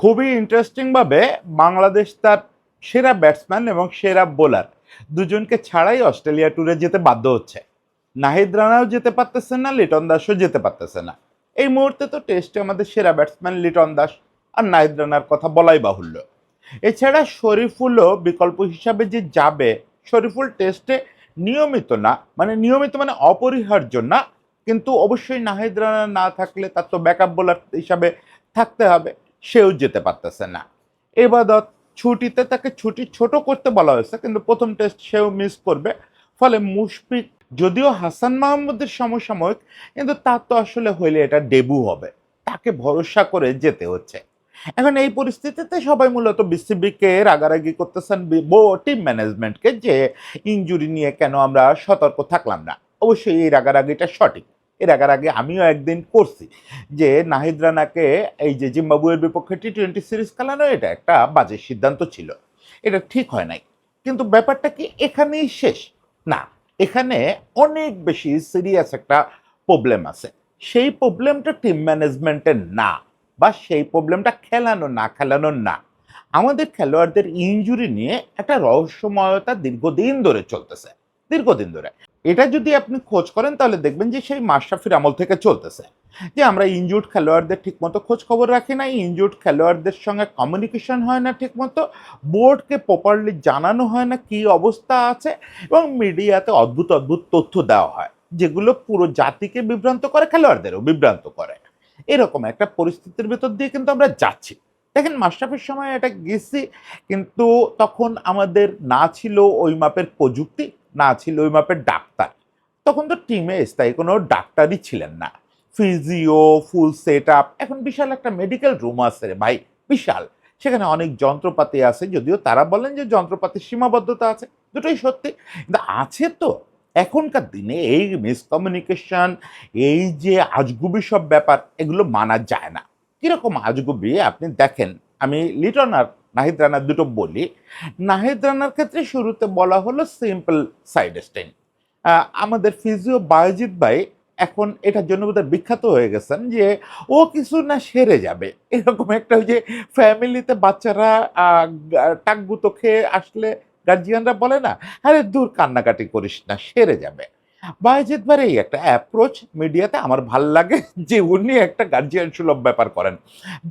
খুবই ইন্টারেস্টিংভাবে বাংলাদেশ তার সেরা ব্যাটসম্যান এবং সেরা বোলার দুজনকে ছাড়াই অস্ট্রেলিয়া ট্যুরে যেতে বাধ্য হচ্ছে। নাহিদ রানাও যেতে পারতেছে না, লিটন দাসও যেতে পারতেছে না। এই মুহূর্তে তো টেস্টে আমাদের সেরা ব্যাটসম্যান লিটন দাস, আর নাহিদ রানার কথা বলাই বাহুল্য। এছাড়া শরীফুলও বিকল্প হিসাবে যে যাবে, শরীফুল টেস্টে নিয়মিত না, নিয়মিত মানে অপরিহার্য না, কিন্তু অবশ্যই নাহিদ রানা না থাকলে তার তো ব্যাকআপ বোলার হিসাবে থাকতে হবে, সেও যেতে পারতেছে না। এবাদত ছুটিতে, তাকে ছুটি ছোট করতে বলা হয়েছে, কিন্তু প্রথম টেস্ট সেও মিস করবে। ফলে মুশফিক, যদিও হাসান মাহমুদের সমসাময়িক, কিন্তু তার তো আসলে হইলে এটা ডেবু হবে, তাকে ভরসা করে যেতে হচ্ছে। এখন এই পরিস্থিতিতে সবাই মূলত বিসিবিকে রাগারাগি করতেছেন টিম ম্যানেজমেন্টকে, যে ইনজুরি নিয়ে কেন আমরা সতর্ক থাকলাম না। অবশ্যই এই রাগারাগিটা সঠিক। এর রাগারাগি আমিও একদিন করছি, যে নাহিদ রানাকে এই যে জিম্বাবুয়ের বিপক্ষে টি-20 সিরিজ খেলানো, এটা একটা বাজে সিদ্ধান্ত ছিল, এটা ঠিক হয় নাই। কিন্তু ব্যাপারটা কি এখানেই শেষ? না, এখানে অনেক বেশি সিরিয়াস একটা প্রবলেম আছে। সেই প্রবলেমটা টিম ম্যানেজমেন্টের না, বা সেই প্রবলেমটা খেলানো না খেলানোর না, আমাদের খেলোয়াড়দের ইনজুরি নিয়ে একটা রহস্যময়তা দীর্ঘদিন ধরে চলতেছে, দীর্ঘদিন ধরে। এটা যদি আপনি খোঁজ করেন তাহলে দেখবেন যে সেই মাশরাফির আমল থেকে চলতেছে, যে আমরা ইনজুর্ড খেলোয়াড়দের ঠিকমতো খোঁজ খবর রাখি না, ইনজুর্ড খেলোয়াড়দের সঙ্গে কমিউনিকেশন হয় না ঠিকমতো, বোর্ডকে প্রপারলি জানানো হয় না কি অবস্থা আছে, এবং মিডিয়াতে অদ্ভুত অদ্ভুত তথ্য দেওয়া হয়, যেগুলো পুরো জাতিকে বিভ্রান্ত করে, খেলোয়াড়দেরও বিভ্রান্ত করে। এরকম একটা পরিস্থিতির ভেতর দিয়ে কিন্তু আমরা যাচ্ছি। দেখেন, মাশরাফির সময় এটা গেছি, কিন্তু তখন আমাদের না ছিল ওই মাপের প্রযুক্তি, না ছিল ওই মাপের ডাক্তার। তখন তো টিমে স্থায়ী কোনো ডাক্তারই ছিলেন না। ফিজিও, ফুল সেট আপ, এখন বিশাল একটা মেডিকেল রুম আছে রে ভাই, বিশাল। সেখানে অনেক যন্ত্রপাতি আছে, যদিও তারা বলেন যে যন্ত্রপাতির সীমাবদ্ধতা আছে, দুটোই সত্যি, কিন্তু আছে তো। এখনকার দিনে এই মিসকমিউনিকেশন, এই যে আজগুবি সব ব্যাপার, এগুলো মানা যায় না। কিরকম আজগুবি আপনি দেখেন, আমি লিটন আর নাহিদ রানার দুটো বলি। নাহিদ রানার ক্ষেত্রে শুরুতে বলা হলো সিম্পল সাইড স্টেন। আমাদের ফিজিও বায়েজিৎ ভাই এখন এটার জন্য বোধহয় বিখ্যাত হয়ে গেছেন, যে ও কিছু না সেরে যাবে, এরকম একটা ওই যে ফ্যামিলিতে বাচ্চারা টাকগুতো খেয়ে আসলে গার্জিয়ানরা বলে না, আরে দূর কান্নাকাটি করিস না, সেরে যাবে। বায়েজিৎ ভাইয়ের এই একটা অ্যাপ্রোচ মিডিয়াতে আমার ভাল লাগে, যে উনি একটা গার্জিয়ান সুলভ ব্যাপার করেন।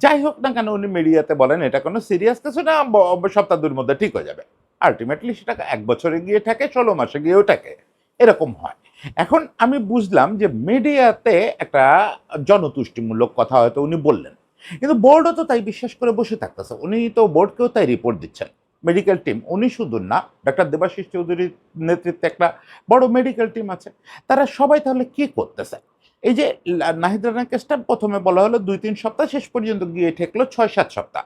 যাই হোক না কেন, উনি মিডিয়াতে বলেন এটা কোনো সিরিয়াস কিছু না, সপ্তাহ দুর মধ্যে ঠিক হয়ে যাবে। আলটিমেটলি সেটা 1 বছরে গিয়ে থাকে, 16 মাসে গিয়েও থাকে, এরকম হয়। এখন আমি বুঝলাম যে মিডিয়াতে একটা জনতুষ্টিমূলক কথা হয়তো উনি বললেন, কিন্তু বোর্ডও তো তাই বিশ্বাস করে বসে থাকতেছে, উনি তো বোর্ডকেও তাই রিপোর্ট দিচ্ছেন। মেডিকেল টিম, উনি শুধু না, ডাক্তার দেবাশিস চৌধুরীর নেতৃত্বে একটা বড় মেডিকেল টিম আছে, তারা সবাই তাহলে কি করতেছে? এই যে নাহিদ রানা কেসটা প্রথমে বলা হলো 2-3 সপ্তাহ, শেষ পর্যন্ত গিয়ে ঠেকলো 6-7 সপ্তাহ।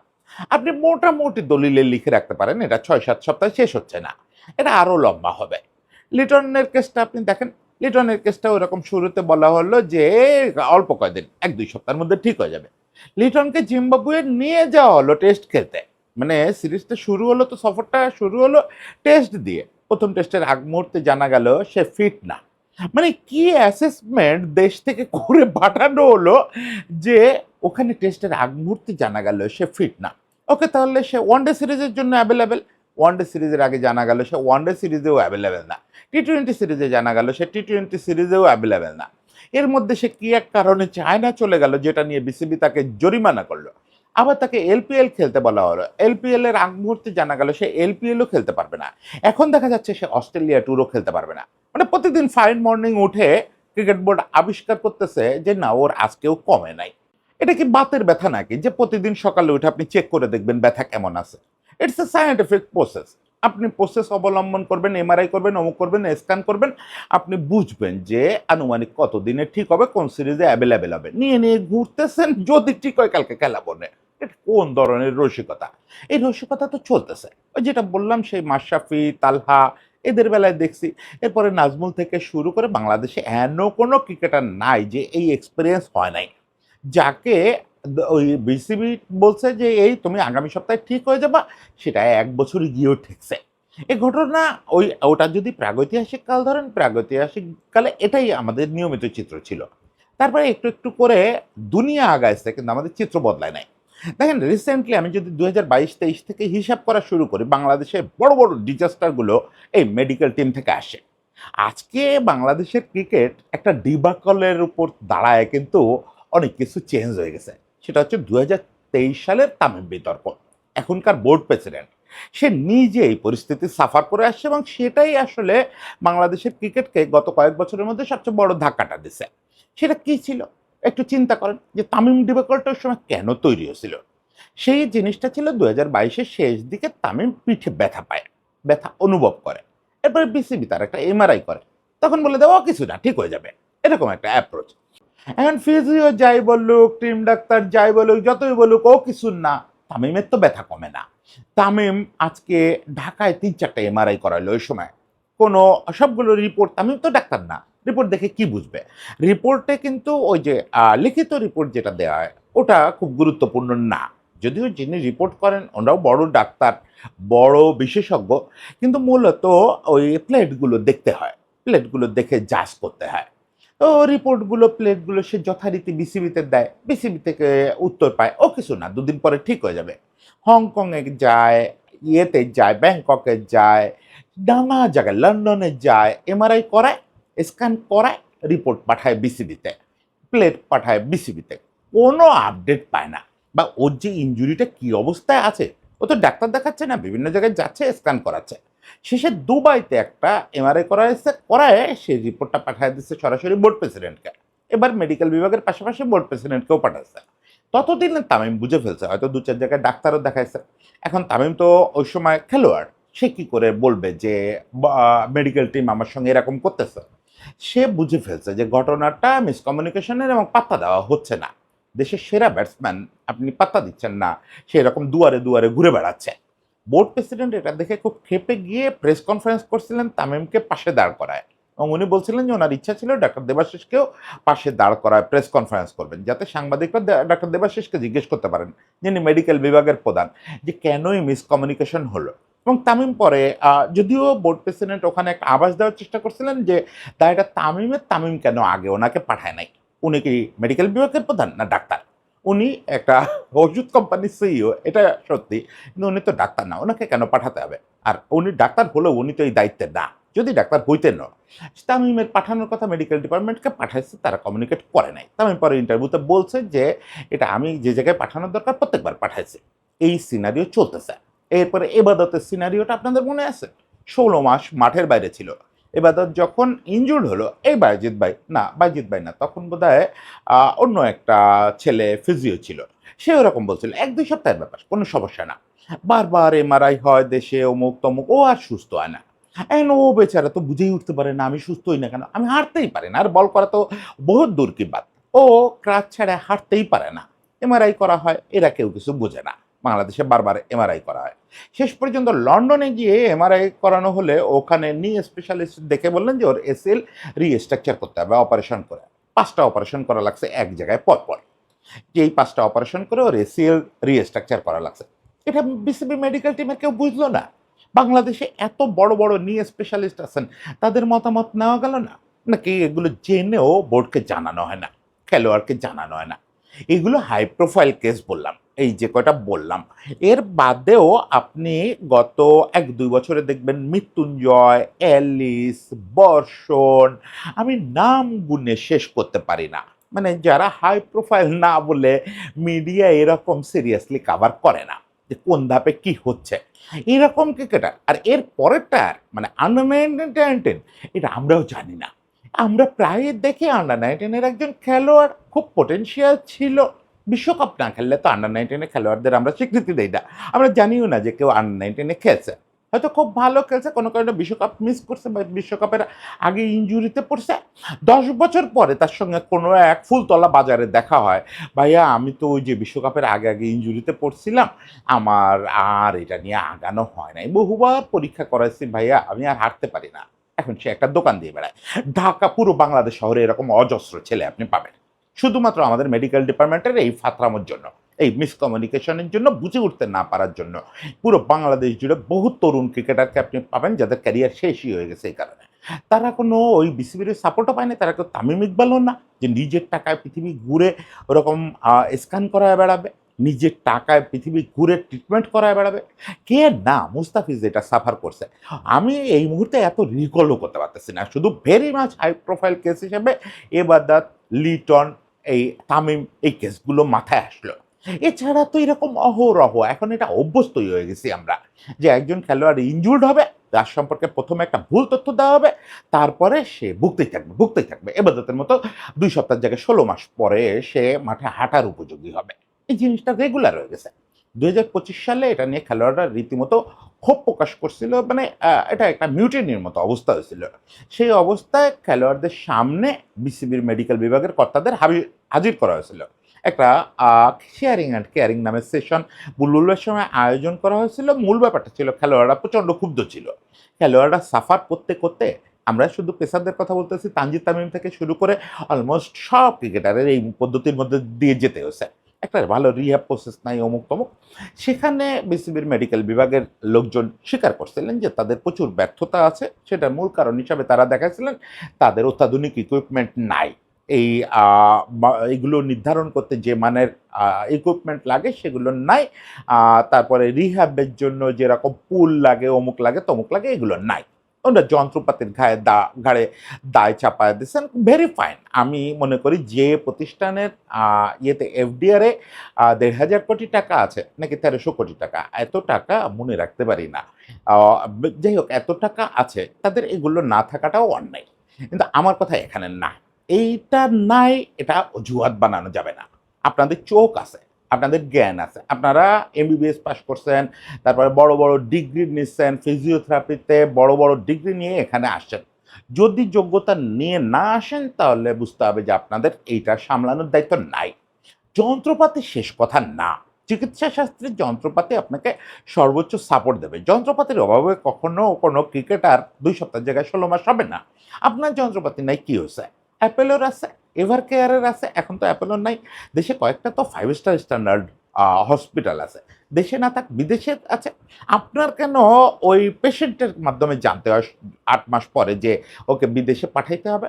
আপনি মোটামুটি দলিলে লিখে রাখতে পারেন এটা 6-7 সপ্তাহ শেষ হচ্ছে না, এটা আরো লম্বা হবে। লিটনের কেসটা আপনি দেখেন, লিটনের কেসটা ওরকম শুরুতে বলা হলো যে অল্প কয়দিন, 1-2 সপ্তাহের মধ্যে ঠিক হয়ে যাবে। লিটনকে জিম্বাবুয়ে নিয়ে যাওয়া হলো টেস্ট খেলতে, সিরিজটা শুরু হলো, তো সফরটা শুরু হলো টেস্ট দিয়ে। প্রথম টেস্টের আগ মুহূর্তে জানা গেল সে ফিট না। কি অ্যাসেসমেন্ট দেশ থেকে করে পাঠানো হলো, যে ওখানে টেস্টের আগ মুহূর্তে জানা গেল সে ফিট না। ওকে, তাহলে সে ওয়ানডে সিরিজের জন্য অ্যাভেলেবেল। ওয়ানডে সিরিজের আগে জানা গেল সে ওয়ানডে সিরিজেও অ্যাভেলেবেল না। টি-20 সিরিজে জানা গেল সে টি-20 সিরিজেও অ্যাভেলেবেল না। এর মধ্যে সে কি এক কারণে চায়না চলে গেল, যেটা নিয়ে বিসিবি তাকে জরিমানা করলো। আবার তাকে এলপিএল খেলতে বলা হলো, এলপিএল এর আগ মুহূর্তে জানা গেল সে এলপিএলও খেলতে পারবে না। এখন দেখা যাচ্ছে সে অস্ট্রেলিয়া ট্যুরও খেলতে পারবে না। প্রতিদিন ফাইন মর্নিং উঠে ক্রিকেট বোর্ড আবিষ্কার করতেছে যে না, ওর আজকেও কমে নাই। এটা কি বাতের ব্যথা নাকি, যে প্রতিদিন সকালে উঠে আপনি চেক করে দেখবেন ব্যথা কেমন আছে? It's a scientific process. আপনি প্রসেস অবলম্বন করবেন, এমআরআই করবেন, অমুক করবেন, স্ক্যান করবেন, আপনি বুঝবেন যে আনুমানিক কতদিনে ঠিক হবে, কোন সিরিজে অ্যাভেলেবেল হবে। নিয়ে নিয়ে ঘুরতেছেন, যদি ঠিক হয় কালকে খেলাবো না। এটা কোন ধরনের রসিকতা? এই রসিকতা তো চলতেছে। ওই যেটা বললাম, সেই মাশরাফি, তালহা, এদের বেলায় দেখছি। এরপরে নাজমুল থেকে শুরু করে বাংলাদেশে এমন কোনো ক্রিকেটার নাই যে এই এক্সপেরিয়েন্স হয় নাই, যাকে ওই বিসিবি বলছে যে এই তুমি আগামী সপ্তাহে ঠিক হয়ে যাবা, সেটা 1 বছর গিয়েও ঠেকছে। এই ঘটনা, ওটা যদি প্রাগৈতিহাসিক কাল ধরেন, প্রাগৈতিহাসিক কালে এটাই আমাদের নিয়মিত চিত্র ছিল। তারপরে একটু একটু করে দুনিয়া আগাইছে, কিন্তু আমাদের চিত্র বদলায় নাই। দেখেন রিসেন্টলি আমি যদি 2022-23 থেকে হিসাব করা শুরু করি, বাংলাদেশের বড় বড় ডিজাস্টারগুলো এই মেডিকেল টিম থেকে আসে। আজকে বাংলাদেশের ক্রিকেট একটা ডিবাকলের উপর দাঁড়ায় কিন্তু অনেক কিছু চেঞ্জ হয়ে গেছে। সেটা হচ্ছে 2023 সালের তামিম বিতর্ক। এখনকার বোর্ড প্রেসিডেন্ট সে নিজে এই পরিস্থিতি সাফার করে আসছে এবং সেটাই আসলে বাংলাদেশের ক্রিকেটকে গত কয়েক বছরের মধ্যে সবচেয়ে বড় ধাক্কাটা দিছে। সেটা কি ছিল? একটু চিন্তা করেন যে তামিম ডিবাকলটা ওই সময় কেন তৈরি হয়েছিল? সেই জিনিসটা ছিল 2022-এর শেষ দিকে তামিম পিঠে ব্যথা পায়, ব্যথা অনুভব করে। এরপরে বিসিবি তার একটা এমআরআই করে, তখন বলে দেওয়া কিছু না, ঠিক হয়ে যাবে, এরকম একটা অ্যাপ্রোচ। এখন ফিজিও যাই বলুক, টিম ডাক্তার যাই বলুক, যতই বলুক, ও কিছু না, তামিমের তো ব্যথা কমে না। তামিম আজকে ঢাকায় 3-4টা এমআরআই করাইলো ওই সময়, কোনো সবগুলো রিপোর্ট, তামিম তো ডাক্তার না, রিপোর্ট দেখে কি বুঝবে? রিপোর্টে কিন্তু ওই যে লিখিত রিপোর্ট যেটা দেওয়া হয় ওটা খুব গুরুত্বপূর্ণ না। যদিও যিনি রিপোর্ট করেন ওনারাও বড় ডাক্তার, বড় বিশেষজ্ঞ, কিন্তু মূলত ওই প্লেটগুলো দেখতে হয়, প্লেটগুলো দেখে জাজ করতে হয়। তো রিপোর্টগুলো, প্লেটগুলো সে যথারীতি বিসিবিতে দেয়, বিসিবি থেকে উত্তর পায়, ও কিছু না, 2 দিন পরে ঠিক হয়ে যাবে। হংকংয়ে যায়, ইয়েতে যায়, ব্যাংককে যায়, নানা জায়গায়, লন্ডনে যায়, এমআরআই করায়, স্ক্যান করায়, রিপোর্ট পাঠায় বিসিবিতে, প্লেট পাঠায় বিসিবিতে, কোনো আপডেট পায় না। বা ওর যে ইনজুরিটা কি অবস্থায় আছে, ও তো ডাক্তার দেখাচ্ছে না, বিভিন্ন জায়গায় যাচ্ছে, স্ক্যান করাচ্ছে। শেষে দুবাইতে একটা এমআরআই করাইছে, করায় সে রিপোর্টটা পাঠিয়ে দিচ্ছে সরাসরি বোর্ড প্রেসিডেন্টকে। এবার মেডিকেল বিভাগের পাশাপাশি বোর্ড প্রেসিডেন্টকেও পাঠাচ্ছে। ততদিনে তামিম বুঝে ফেলছে, হয়তো 2-4 জায়গায় ডাক্তারও দেখাইছে। এখন তামিম তো ওই সময় খেলোয়াড়, সে কি করে বলবে যে মেডিকেল টিম আমার সঙ্গে এরকম করতেছে? সে বুঝে ফেলছে যে ঘটনাটা মিসকমিউনিকেশনের এবং পাত্তা দেওয়া হচ্ছে না। দেশের সেরা ব্যাটসম্যান আপনি পাত্তা দিচ্ছেন না, সে এরকম দুয়ারে দুয়ারে ঘুরে বেড়াচ্ছে। বোর্ড প্রেসিডেন্ট এটা দেখে খুব ক্ষেপে গিয়ে প্রেস কনফারেন্স করছিলেন তামিমকে পাশে দাঁড় করায়, এবং উনি বলছিলেন যে ওনার ইচ্ছা ছিল ডাক্তার দেবাশিসকেও পাশে দাঁড় করায় প্রেস কনফারেন্স করবেন, যাতে সাংবাদিকরা ডাক্তার দেবাশিসকে জিজ্ঞেস করতে পারেন, যিনি মেডিকেল বিভাগের প্রধান, যে কেনই মিসকমিউনিকেশন হলো। এবং তামিম পরে যদিও বোর্ড প্রেসিডেন্ট ওখানে একটা আভাস দেওয়ার চেষ্টা করছিলেন যে তা এটা তামিমের, তামিম কেন আগে ওনাকে পাঠায় নাই? উনি কি মেডিকেল বিভাগের প্রধান না ডাক্তার? উনি একটা ওষুধ কোম্পানির সিইও, এটা সত্যি, কিন্তু উনি তো ডাক্তার না, ওনাকে কেন পাঠাতে হবে? আর উনি ডাক্তার হলেও উনি তো এই দায়িত্বে না, যদি ডাক্তার হইতেন। তামিমের পাঠানোর কথা মেডিকেল ডিপার্টমেন্টকে পাঠাইছে, তারা কমিউনিকেট করে নাই। তামিম পরে ইন্টারভিউতে বলছে যে এটা আমি যে জায়গায় পাঠানোর দরকার প্রত্যেকবার পাঠাইছি। এই সিনারিও চলতেছে। এরপরে এবাদতের সিনারিওটা আপনাদের মনে আছে? 16 মাস মাঠের বাইরে ছিল। এবাদত যখন ইনজুর্ড হলো, এই বাইজিৎ ভাই না, বাইজিৎ ভাই না, তখন বোধহয় অন্য একটা ছেলে ফিজিও ছিল, সে ওরকম বলছিল 1-2 সপ্তাহের ব্যাপার, কোনো সমস্যা না। বারবার এমআরআই হয় দেশে, অমুক তমুক, ও আর সুস্থ হয় না। এখন ও বেচারা তো বুঝেই উঠতে পারে না, আমি সুস্থ হই না কেন, আমি হাঁটতেই পারি না, আর বল করা তো বহুত দূর কি বাত। ও ক্রাচ ছাড়া হাঁটতেই পারে না, এমআরআই করা হয়, এরা কেউ কিছু বোঝে না। বাংলাদেশে বারবার এমআরআই করা হয়। শেষ পর্যন্ত লন্ডনে গিয়ে এমআরআই করানো হলে ওখানে নি স্পেশালিস্ট দেখে বললেন যে ওর এসএল রিস্ট্রাকচার করতে হবে অপারেশন করে। 5টা অপারেশন করা লাগছে এক জায়গায় পরপর। যে এই 5টা অপারেশন করে ওর এসিএল রিস্ট্রাকচার করা লাগছে। এটা বিসিবি মেডিকেল টিমের কেউ বুঝলো না। বাংলাদেশে এত বড় বড় নি স্পেশালিস্ট আছেন, তাদের মতামত নেওয়া গেল না? নাকি এগুলো জেনেও বোর্ডকে জানানো হয় না, খেলোয়াড়কে জানানো হয় না? এগুলো হাই প্রোফাইল কেস বললাম, এই যে কয়টা বললাম। এর বাদেও আপনি গত 1-2 বছরে দেখবেন মৃত্যুঞ্জয়, অ্যালিস, বর্ষণ, আমি নাম গুণে শেষ করতে পারি না, মানে যারা হাই প্রোফাইল না বলে মিডিয়া এরকম সিরিয়াসলি কাভার করে না যে কোন ধাপে কি হচ্ছে, এরকম ক্রিকেটার। আর এর পরেরটা মানে আন্ডার 19, এটা আমরাও জানি না। আমরা প্রায় দেখি আন্ডার 19-এর একজন খেলোয়াড় খুব পটেনশিয়াল ছিল, বিশ্বকাপ না খেললে তো আন্ডার 19-এর খেলোয়াড়দের আমরা স্বীকৃতি দেই না, আমরা জানিও না যে কেউ আন্ডার 19-এ খেলছে। হয়তো খুব ভালো খেলছে, কোনো কারণে বিশ্বকাপ মিস করছে বা বিশ্বকাপের আগে ইনজুরিতে পড়ছে। 10 বছর পরে তার সঙ্গে কোনো এক ফুলতলা বাজারে দেখা হয়, ভাইয়া আমি তো ওই যে বিশ্বকাপের আগে আগে ইনজুরিতে পড়ছিলাম, আমার আর এটা নিয়ে আগানো হয় নাই, বহুবার পরীক্ষা করাইছি ভাইয়া, আমি আর হাঁটতে পারি না। এখন সে একটা দোকান দিয়ে বেড়ায়। ঢাকা পুরো বাংলাদেশ শহরে এরকম অজস্র ছেলে আপনি পাবেন, শুধুমাত্র আমাদের মেডিকেল ডিপার্টমেন্টের এই ফাতরামোর জন্য, এই মিসকমিউনিকেশনের জন্য, বুঝে উঠতে না পারার জন্য। পুরো বাংলাদেশ জুড়ে বহু তরুণ ক্রিকেটারকে আপনি পাবেন যাদের ক্যারিয়ার শেষই হয়ে গেছে এই কারণে। তারা কোনো ওই বিসিবির সাপোর্টও পায় না, তারা কেউ তামিম ইকবালও না যে নিজের টাকায় পৃথিবী ঘুরে ওরকম স্ক্যান করায় বেড়াবে। নিজের টাকায় পৃথিবী ঘুরে ট্রিটমেন্ট করায় বেড়াবে? কে না মুস্তাফিজ এটা সাফার করছে। আমি এই মুহূর্তে এত রিকলও করতে পারতেছি না। শুধু very much high profile case হিসেবে এবাদাত, লিটন, এই তামিম এই কেসগুলো মাথায় আসলো। এছাড়া তো এরকম অহরহ এখন এটা অভ্যস্তই হয়ে গেছি আমরা। যে একজন খেলোয়াড় ইনজুর্ড হবে, তার সম্পর্কে ১ম এ একটা ভুল তথ্য দেওয়া হবে, তারপরে সে ভুগতেই থাকবে, ভুগতেই থাকবে। এবাদতের মতো ২ সপ্তাহের জায়গায় ১৬ মাস পরে সে মাঠে হাঁটার উপযোগী হবে। এই জিনিসটা রেগুলার হয়ে গেছে। ২০২৫ সালে এটা নিয়ে খেলোয়াড়রা রীতিমতো ক্ষোভ প্রকাশ করছিল। মানে এটা একটা মিউটিনির মতো অবস্থা হয়েছিল। সেই অবস্থায় খেলোয়াড়দের সামনে বিসিবির মেডিকেল বিভাগের কর্তাদের হাজির করা হয়েছিল। একটা আ শেয়ারিং অ্যান্ড কেয়ারিং নামের সেশন বুলবুলের সময় আয়োজন করা হয়েছিল। মূল ব্যাপারটা ছিল খেলোয়াড়রা প্রচণ্ড ক্ষুব্ধ ছিল। খেলোয়াড়রা সাফার করতে, করতে আমরা শুধু পেসারদের কথা বলতেছি, তানজিদ তামিম থেকে শুরু করে অলমোস্ট সব ক্রিকেটারের এই পদ্ধতির মধ্যে দিয়ে যেতে হয়েছে। একটা ভালো রিহ্যাব প্রসেস নাই, অমুক-তমুক। সেখানে বিসিবির মেডিকেল বিভাগের লোকজন স্বীকার করছিলেন যে তাদের প্রচুর ব্যর্থতা আছে। সেটার মূল কারণ হিসাবে তারা দেখাচ্ছিলেন তাদের অত্যাধুনিক ইকুইপমেন্ট নাই। এই আ বা এগুলো নির্ধারণ করতে যে মানের ইকুইপমেন্ট লাগে সেগুলো নাই। আ তারপরে রিহ্যাবের জন্য যেরকম পুল লাগে, অমুক লাগে, তমুক লাগে এগুলো নাই। ওনারা যন্ত্রপাতির ঘাড়ে দায় চাপায়া দিছেন। Very fine. আমি মনে করি যে প্রতিষ্ঠানের ইয়েতে এফডিআর এ ১,৫০০ কোটি টাকা আছে নাকি ১৩০০ কোটি টাকা। এত টাকা মনে রাখতে পারি না। আ যাই হোক এত টাকা আছে তাদের এগুলো না থাকাটাও অন্যায়। কিন্তু আমার কথা এখানে না। এইটা নাই এটা অজুহাত বানানো যাবে না। আপনাদের চোখ আছে, আপনাদের জ্ঞান আছে। আপনারা এমবিবিএস পাস করছেন, তারপরে বড়, বড় ডিগ্রি নিচ্ছেন, ফিজিওথেরাপিতে বড়, বড় ডিগ্রি নিয়ে এখানে আসছেন। যদি যোগ্যতা নিয়ে না আসেন তাহলে বুঝতে হবে যে আপনাদের এইটা সামলানোর দায়িত্ব নাই। যন্ত্রপাতি শেষ কথা না। চিকিৎসা শাস্ত্রের যন্ত্রপাতি আপনাকে সর্বোচ্চ সাপোর্ট দেবে। যন্ত্রপাতির অভাবে কখনো কোনো ক্রিকেটার ২ সপ্তাহের জায়গায় ১৬ মাস হবে না। আপনার যন্ত্রপাতি নাই কি হইছে? অ্যাপেলোর আছে, এভার কেয়ারের আছে, এখন তো অ্যাপেলোর নাই। দেশে কয়েকটা তো 5 স্টার স্ট্যান্ডার্ড হসপিটাল আছে। দেশে না থাক বিদেশে আছে। আপনার কেন ওই পেশেন্টের মাধ্যমে জানতে হয় ৮ মাস পরে যে ওকে বিদেশে পাঠাইতে হবে?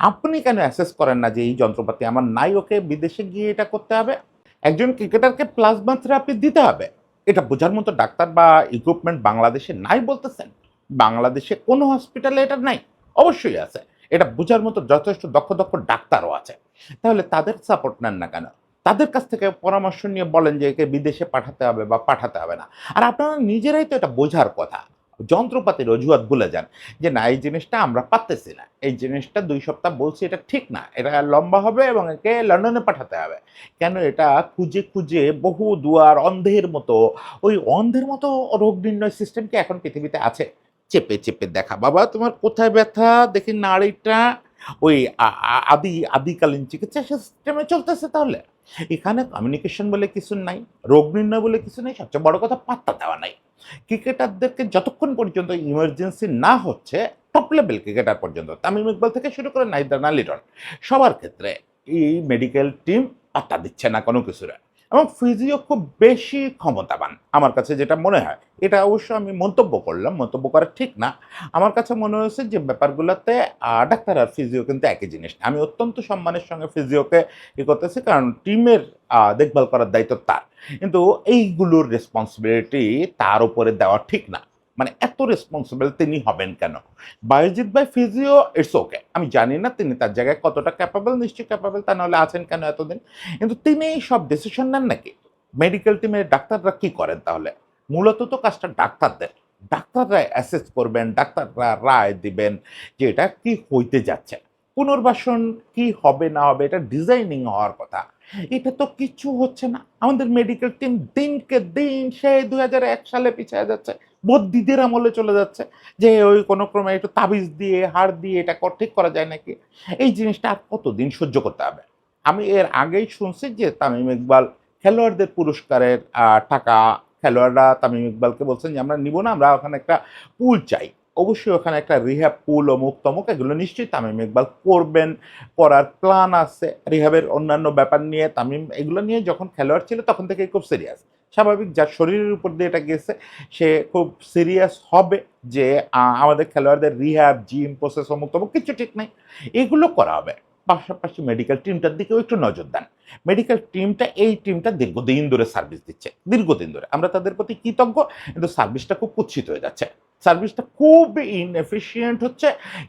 আপনি কেন অ্যাসেস করেন না যে এই যন্ত্রপাতি আমার নাই, ওকে বিদেশে গিয়ে এটা করতে হবে? একজন ক্রিকেটারকে প্লাজমা থেরাপি দিতে হবে। এটা বোঝার মতো ডাক্তার বা ইকুইপমেন্ট বাংলাদেশে নাই বলতেছেন? বাংলাদেশে কোনো হসপিটালে এটা নাই? অবশ্যই আছে। এটা বোঝার মতো যথেষ্ট দক্ষ, দক্ষ ডাক্তারও আছে। তাহলে তাদের সাপোর্ট নেন না কেন? তাদের কাছ থেকে পরামর্শ নিয়ে বলেন যে একে বিদেশে পাঠাতে হবে বা পাঠাতে হবে না। আর আপনারা নিজেরাই তো এটা বোঝার কথা। যন্ত্রপাতির অজুহাত ভুলে যান। যে না এই জিনিসটা আমরা পারতেছি না। এই জিনিসটা ২ সপ্তাহ বলছি এটা ঠিক না। এটা লম্বা হবে এবং একে লন্ডনে পাঠাতে হবে। কেন এটা খুঁজে, খুঁজে বহু দুয়ার অন্ধের মতো, ওই অন্ধের মতো রোগ নির্ণয় সিস্টেম কি এখন পৃথিবীতে আছে? চেপে, চেপে দেখা। বাবা তোমার কোথায় ব্যথা? দেখি নাড়িটা। ওই আ আ আদিকালীন চিকিৎসা সিস্টেমে চলতেছে তাহলে? এখানে কমিউনিকেশন বলে কিছু নাই, রোগ নির্ণয় বলে কিছু নেই, সবচেয়ে বড় কথা পাত্তা দেওয়া নাই। ক্রিকেটারদেরকে যতক্ষণ পর্যন্ত ইমার্জেন্সি না হচ্ছে, টপ লেভেল ক্রিকেটার পর্যন্ত তামিম ইকবাল থেকে শুরু করে নাহিদ রানা, লিটন সবার ক্ষেত্রে এই মেডিকেল টিম পাত্তা দিচ্ছে না কোনো কিছুরে। এবং ফিজিও খুব বেশি ক্ষমতাবান আমার কাছে যেটা মনে হয়। এটা অবশ্য আমি মন্তব্য করলাম, মন্তব্য করা ঠিক না। আমার কাছে মনে হয়েছে যে ব্যাপারগুলোতে ডাক্তার আর ফিজিও কিন্তু একই জিনিস না। আমি অত্যন্ত সম্মানের সঙ্গে ফিজিওকে করতেছি কারণ টিমের দেখভাল করার দায়িত্ব তার। কিন্তু এইগুলোর রেসপন্সিবিলিটি তার উপরে দেওয়া ঠিক না। মানে এত রেসপন্সিবল তিনি হবেন কেন? বায়েজিদ ভাই ফিজিও ইটস ওকে। আমি জানি না তিনি তার জায়গায় কতটা ক্যাপাবল, নিশ্চয়ই ক্যাপাবল, তা নাহলে আছেন কেন এতদিন? কিন্তু তিনি সব ডিসিশন নেন নাকি? মেডিকেল টিমের ডাক্তাররা কি করেন তাহলে? মূলত তো কাজটা ডাক্তারদের। ডাক্তাররা অ্যাসেস করবেন, ডাক্তাররা রায় দিবেন যে এটা কি হইতে যাচ্ছে। পুনর্বাসন কি হবে না হবে এটা ডিজাইনিং হওয়ার কথা। এটা তো কিচ্ছু হচ্ছে না। আমাদের মেডিকেল টিম দিনকে দিন সেই ২০০১ সালে পিছায়া যাচ্ছে। বদ্যিদের আমলে চলে যাচ্ছে। যে ওই কোনো ক্রমে একটু তাবিজ দিয়ে, হাড় দিয়ে এটা ঠিক করা যায় নাকি? এই জিনিসটা আর কতদিন সহ্য করতে হবে? আমি এর আগেই শুনছি যে তামিম ইকবাল খেলোয়াড়দের পুরস্কারের টাকা খেলোয়াড়রা তামিম ইকবালকে বলছেন যে, "আমরা নিব না, আমরা ওখানে একটা পুল চাই।" অবশ্যই ওখানে একটা রিহ্যাব পুল অমুক-তমুক এগুলো নিশ্চয়ই তামিম ইকবাল করবেন, করার প্ল্যান আছে। রিহ্যাবের অন্যান্য ব্যাপার নিয়ে তামিম এগুলো নিয়ে যখন খেলোয়াড় ছিল তখন থেকেই খুব সিরিয়াস। স্বাভাবিক যার শরীরের উপর দিয়ে এটা গেছে সে খুব সিরিয়াস হবে যে আমাদের খেলোয়াড়দের রিহ্যাব, জিম, প্রসেস অমুক-তমুক কিচ্ছু ঠিক নাই। এগুলো করা হবে। পাশাপাশি মেডিকেল টিমটার দিকেও একটু নজর দেন। মেডিকেল টিমটা এই টিমটা দীর্ঘদিন ধরে সার্ভিস দিচ্ছে। দীর্ঘদিন ধরে। আমরা তাদের প্রতি কৃতজ্ঞ, কিন্তু সার্ভিসটা খুব কুৎসিত হয়ে যাচ্ছে। সার্ভিসটা খুব ইনএফিশিয়েন্ট হচ্ছে।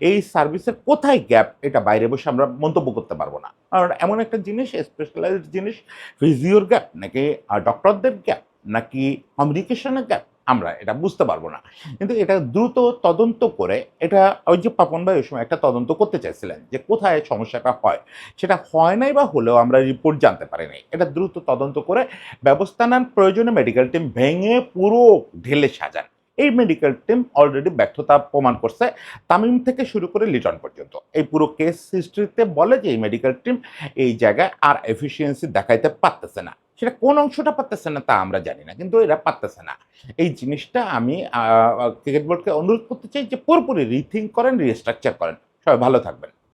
এই সার্ভিসের কোথায় গ্যাপ এটা বাইরে বসে আমরা মন্তব্য করতে পারব না। কারণ এমন একটা জিনিস, স্পেশালাইজড জিনিস, ফিজিওর গ্যাপ নাকি ডক্টরদের গ্যাপ নাকি কমিউনিকেশনের গ্যাপ, আমরা এটা বুঝতে পারবো না। কিন্তু এটা দ্রুত তদন্ত করে, এটা ওই যে পাপন ভাই ওই সময় একটা তদন্ত করতে চাইছিলেন যে কোথায় সমস্যাটা হয়। সেটা হয় নাই বা হলেও আমরা রিপোর্ট জানতে পারি নাই। এটা দ্রুত তদন্ত করে ব্যবস্থা নেন, প্রয়োজনে মেডিকেল টিম ভেঙে পুরো ঢেলে সাজান। এই মেডিকেল টিম অলরেডি ব্যর্থতা প্রমাণ করছে, তামিম থেকে শুরু করে লিটন পর্যন্ত। এই পুরো কেস হিস্ট্রিতে বলে যে এই মেডিকেল টিম এই জায়গায় আর এফিসিয়েন্সি দেখাইতে পারতেছে না। সেটা কোন অংশটা পারতেছে না তা আমরা জানি না, কিন্তু এরা পারতেছে না। এই জিনিসটা আমি ক্রিকেট বোর্ডকে অনুরোধ করতে চাই যে পুরোপুরি রিথিঙ্ক করেন, রিস্ট্রাকচার করেন। সবাই ভালো থাকবেন।